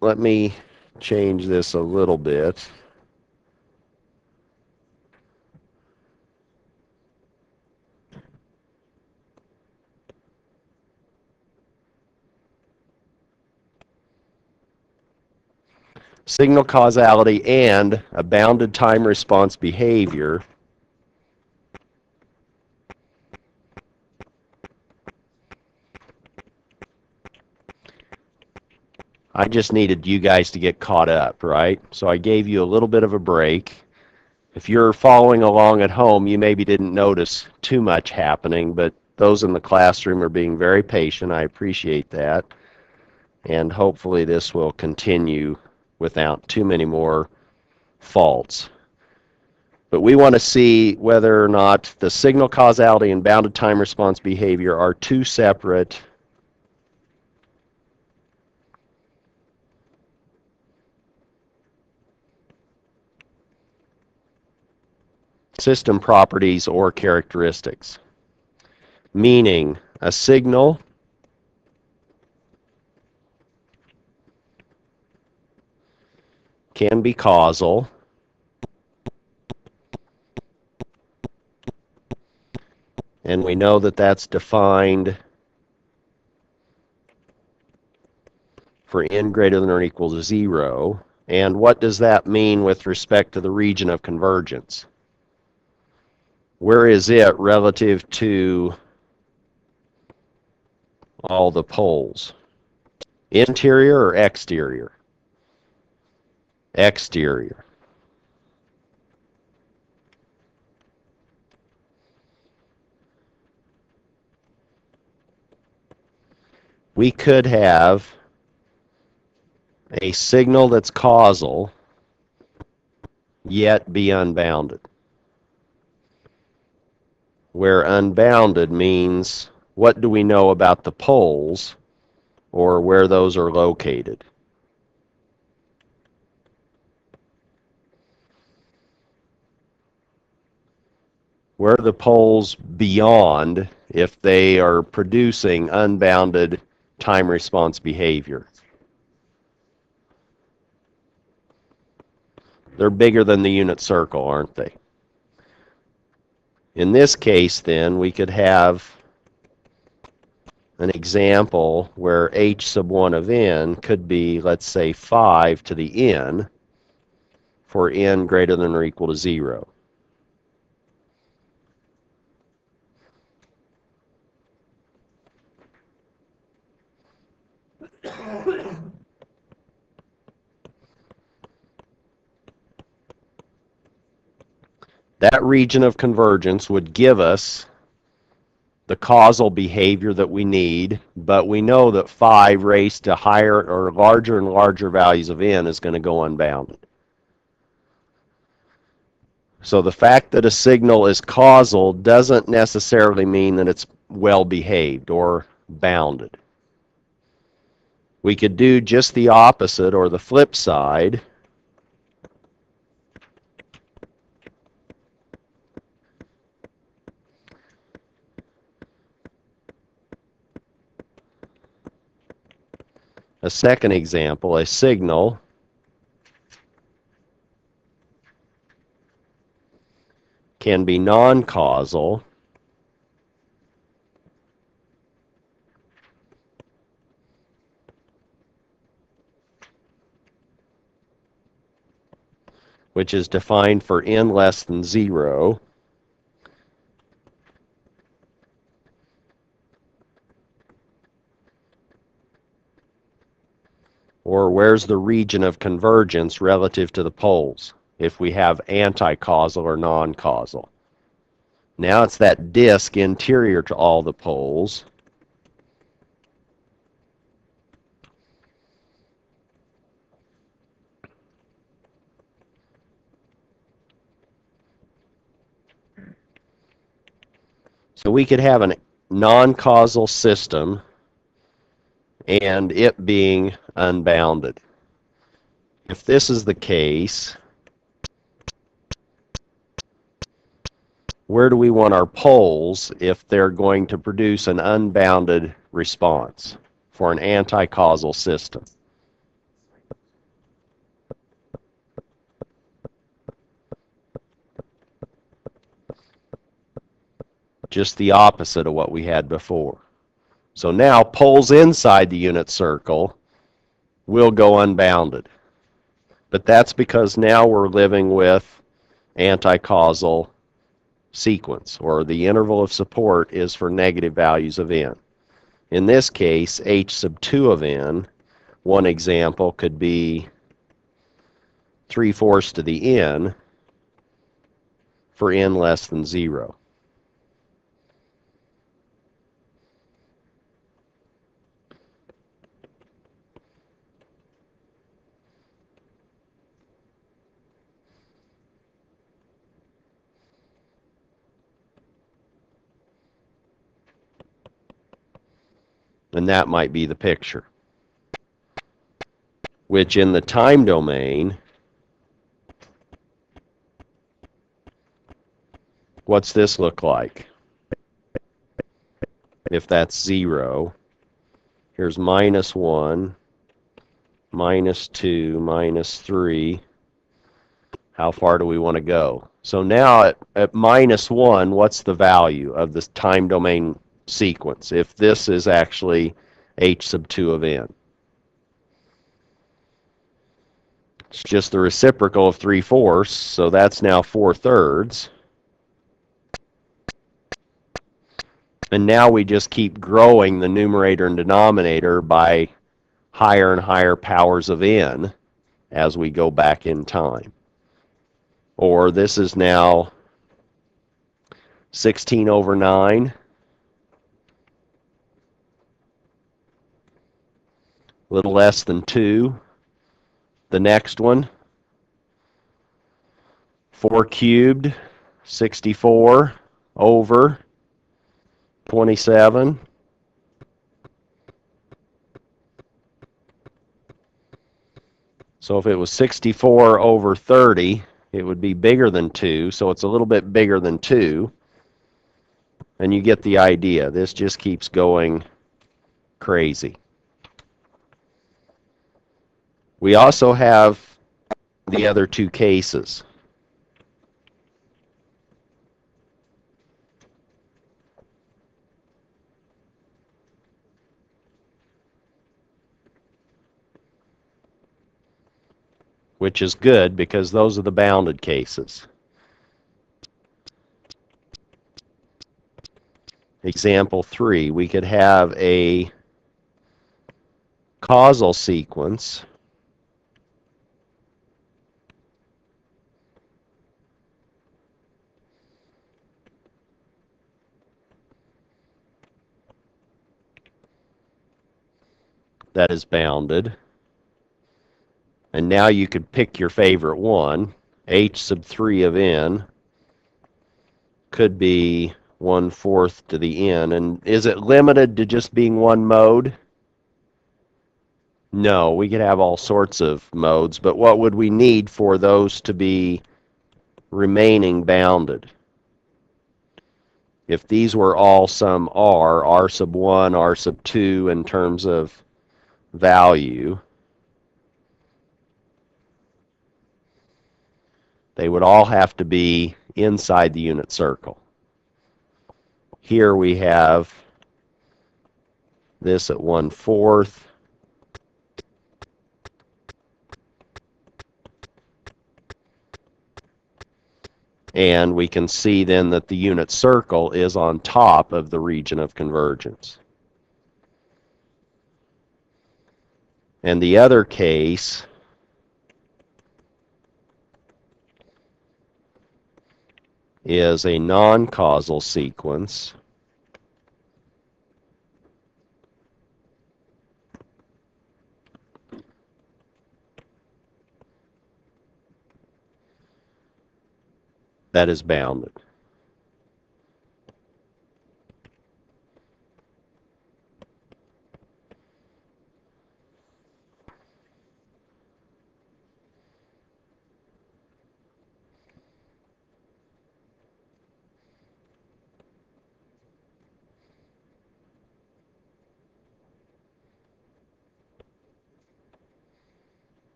let me change this a little bit. Signal causality and a bounded time response behavior. I just needed you guys to get caught up, right? So I gave you a little bit of a break. If you're following along at home, you maybe didn't notice too much happening, but those in the classroom are being very patient. I appreciate that. And hopefully this will continue without too many more faults. But we want to see whether or not the signal causality and bounded time response behavior are two separate system properties or characteristics. Meaning, a signal can be causal, and we know that that's defined for n greater than or equal to 0. And what does that mean with respect to the region of convergence? Where is it relative to all the poles? Interior or exterior? Exterior. We could have a signal that's causal, yet be unbounded. Where unbounded means, what do we know about the poles, or where those are located? Where are the poles beyond if they are producing unbounded time response behavior? They're bigger than the unit circle, aren't they? In this case, then, we could have an example where h sub 1 of n could be, let's say, 5 to the n for n greater than or equal to 0. That region of convergence would give us the causal behavior that we need, but we know that 5 raised to higher or larger and larger values of n is going to go unbounded. So the fact that a signal is causal doesn't necessarily mean that it's well behaved or bounded. We could do just the opposite or the flip side. A second example, a signal can be non-causal which is defined for n less than 0, or where's the region of convergence relative to the poles if we have anti-causal or non-causal. Now it's that disk interior to all the poles. So we could have a non-causal system and it being unbounded. If this is the case, where do we want our poles if they're going to produce an unbounded response for an anti-causal system? Just the opposite of what we had before. So now poles inside the unit circle will go unbounded. But that's because now we're living with anti-causal sequence, or the interval of support is for negative values of n. In this case, h sub 2 of n, one example could be 3/4 to the n for n less than 0. And that might be the picture, which in the time domain, what's this look like? If that's 0, here's -1, -2, -3. How far do we want to go? So now at -1, what's the value of this time domain sequence if this is actually h sub 2 of n? It's just the reciprocal of 3/4, so that's now 4/3. And now we just keep growing the numerator and denominator by higher and higher powers of n as we go back in time. Or this is now 16/9, a little less than 2. The next one, 4 cubed, 64 over 27. So if it was 64 over 30, it would be bigger than 2, so it's a little bit bigger than 2. And you get the idea. This just keeps going crazy. We also have the other two cases. Which is good because those are the bounded cases. Example 3, we could have a causal sequence that is bounded. And now you could pick your favorite one. H sub 3 of n could be 1/4 to the n. And is it limited to just being one mode? No, we could have all sorts of modes, but what would we need for those to be remaining bounded? If these were all some r sub 1, r sub 2 in terms of value, they would all have to be inside the unit circle. Here we have this at 1/4. And we can see then that the unit circle is on top of the region of convergence. And the other case is a non-causal sequence that is bounded.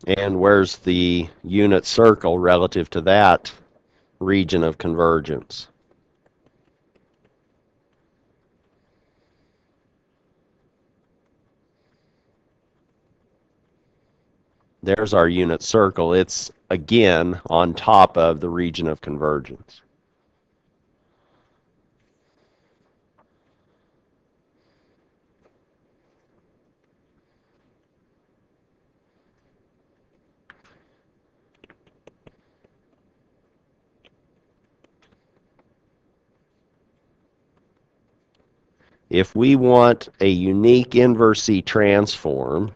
And where's the unit circle relative to that region of convergence? There's our unit circle. It's, again, on top of the region of convergence. If we want a unique inverse C transform,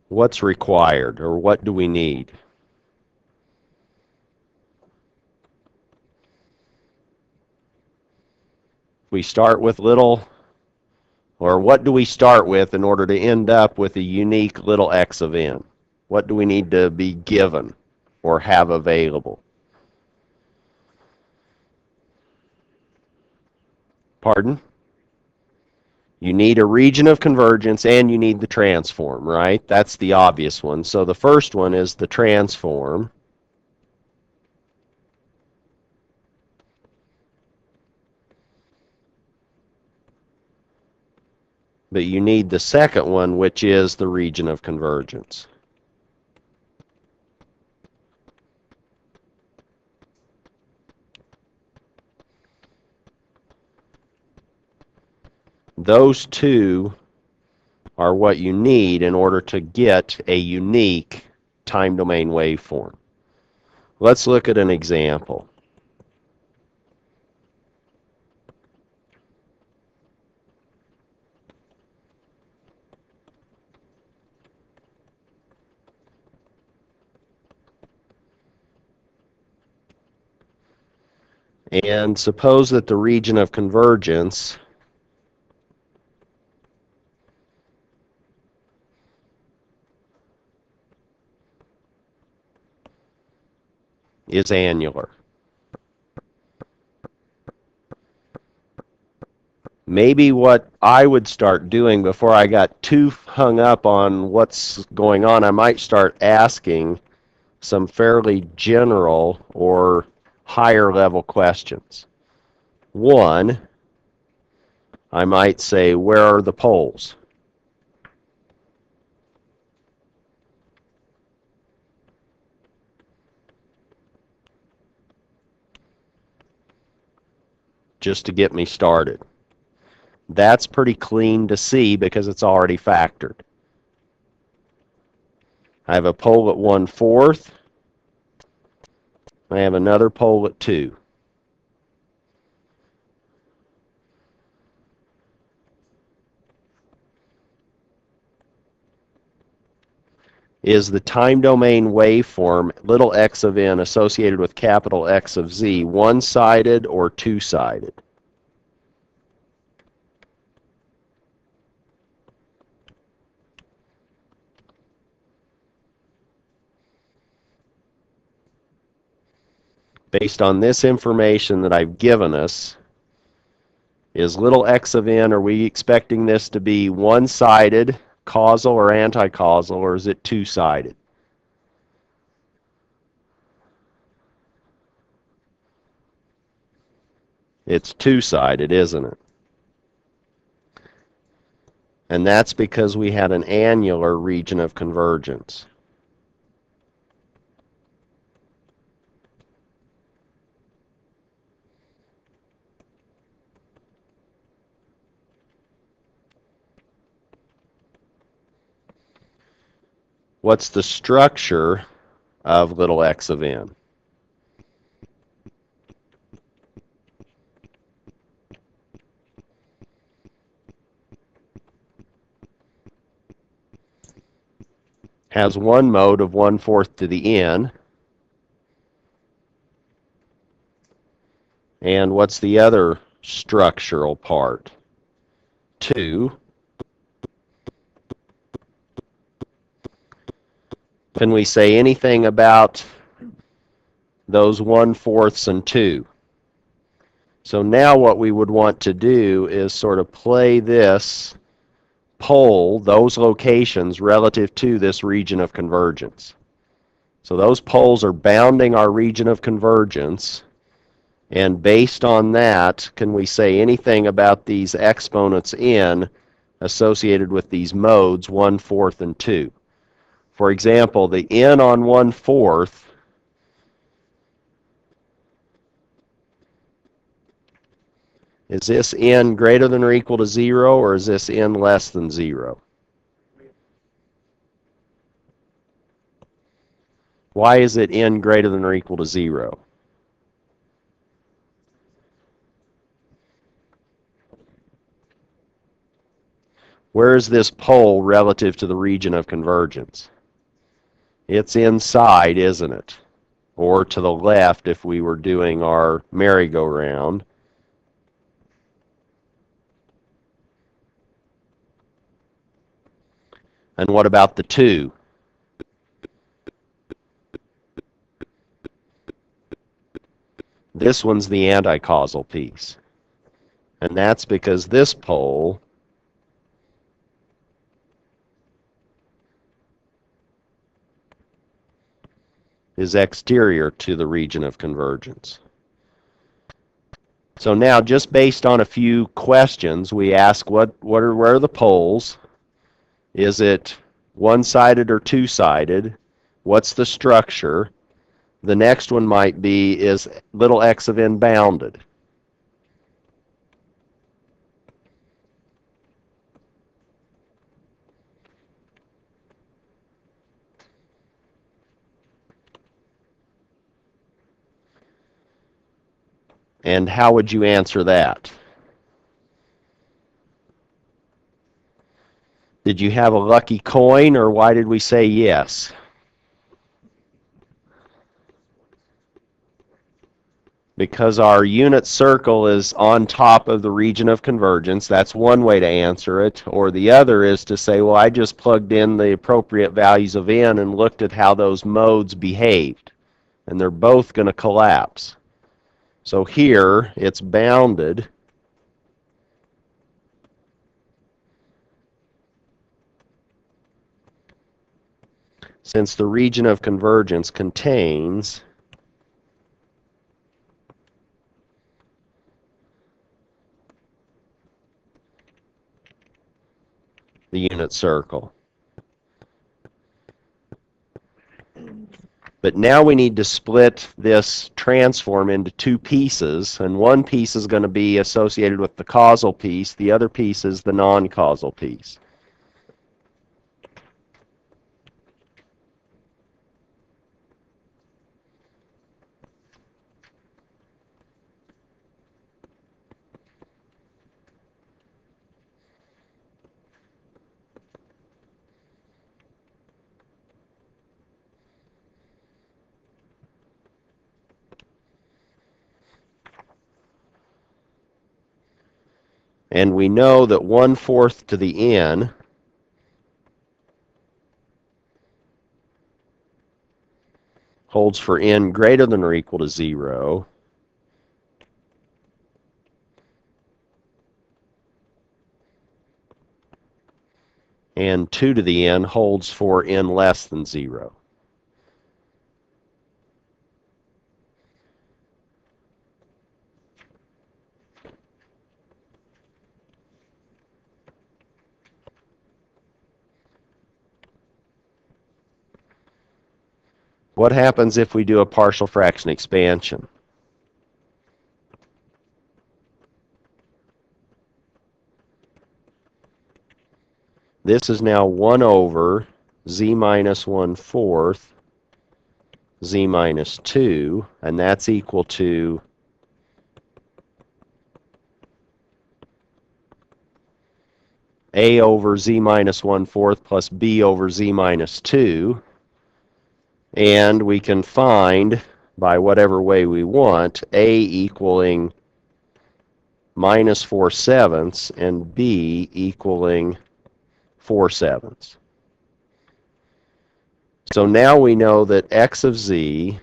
what's required, or what do we need? We start with little, or what do we start with in order to end up with a unique little x of n? What do we need to be given or have available? Pardon? You need a region of convergence and you need the transform, right? That's the obvious one. So the first one is the transform. But you need the second one, which is the region of convergence. Those two are what you need in order to get a unique time domain waveform. Let's look at an example. And suppose that the region of convergence is annular. Maybe what I would start doing before I got too hung up on what's going on, I might start asking some fairly general or higher level questions. One, I might say, where are the poles? just to get me started. That's pretty clean to see because it's already factored. I have a pole at 1/4. I have another pole at 2. Is the time domain waveform little x of n associated with capital X of z one-sided or two-sided? Based on this information that I've given us, is little x of n, are we expecting this to be one-sided, causal or anti-causal, or is it two-sided? It's two-sided, isn't it? And that's because we had an annular region of convergence. What's the structure of little x of n? Has one mode of 1/4 to the n. And what's the other structural part? 2. Can we say anything about those 1/4 and 2? So now what we would want to do is sort of play this pole, those locations, relative to this region of convergence. So those poles are bounding our region of convergence, and based on that, can we say anything about these exponents n associated with these modes 1/4 and 2? For example, the n on 1/4, is this n greater than or equal to 0, or is this n less than 0? Why is it n greater than or equal to 0? Where is this pole relative to the region of convergence? It's inside, isn't it? Or to the left if we were doing our merry-go-round. And what about the 2? This one's the anti-causal piece. And that's because this pole is exterior to the region of convergence. So now, just based on a few questions, we ask where are the poles? Is it one-sided or two-sided? What's the structure? The next one might be, is little x of n bounded? And how would you answer that? Did you have a lucky coin, or why did we say yes? Because our unit circle is on top of the region of convergence. That's one way to answer it. Or the other is to say, well, I just plugged in the appropriate values of n and looked at how those modes behaved. And they're both going to collapse. So here, it's bounded. Since the region of convergence contains the unit circle. But now we need to split this transform into two pieces, and one piece is going to be associated with the causal piece, the other piece is the non-causal piece. And we know that 1/4 to the n holds for n greater than or equal to 0. And 2 to the n holds for n less than 0. What happens if we do a partial fraction expansion? This is now 1 over z minus 1/4 z minus 2, and that's equal to a over z minus 1/4 plus b over z minus 2. And we can find, by whatever way we want, a equaling minus 4/7 and b equaling 4/7. So now we know that x of z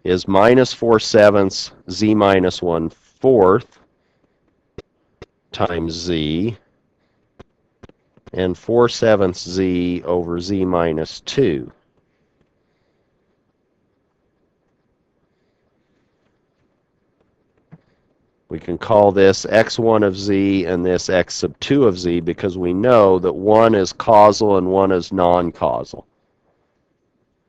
is minus 4/7 z minus 1/4 times z, and 4/7 z over z minus 2. We can call this x1 of z and this x sub 2 of z because we know that one is causal and one is non-causal.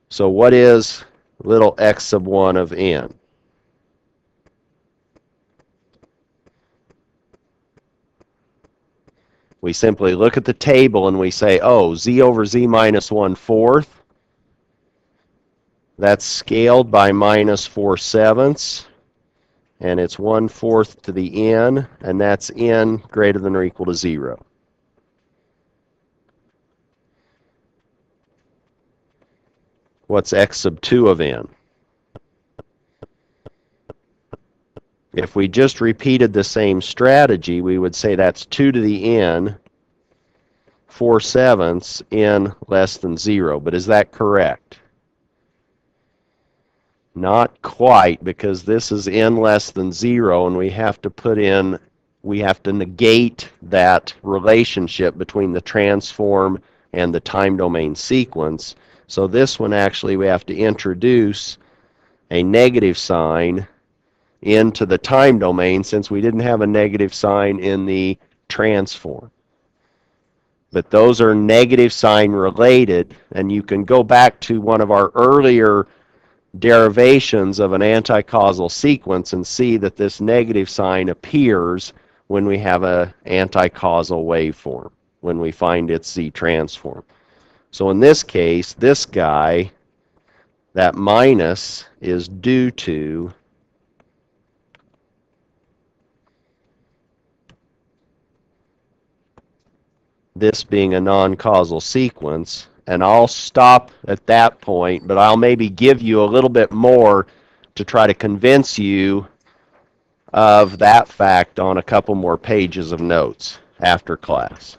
So what is little x sub 1 of n? We simply look at the table and we say, oh, z over z minus 1/4, that's scaled by minus 4/7, and it's 1/4 to the n, and that's n greater than or equal to 0. What's x sub 2 of n? If we just repeated the same strategy, we would say that's 2 to the n, 4/7 n less than 0. But is that correct? Not quite, because this is n less than 0, and we have to negate that relationship between the transform and the time domain sequence. So this one actually we have to introduce a negative sign into the time domain since we didn't have a negative sign in the transform. But those are negative sign related, and you can go back to one of our earlier derivations of an anti-causal sequence and see that this negative sign appears when we have an anti-causal waveform, when we find its Z transform. So in this case, this guy, that minus is due to this being a non-causal sequence, and I'll stop at that point, but I'll maybe give you a little bit more to try to convince you of that fact on a couple more pages of notes after class.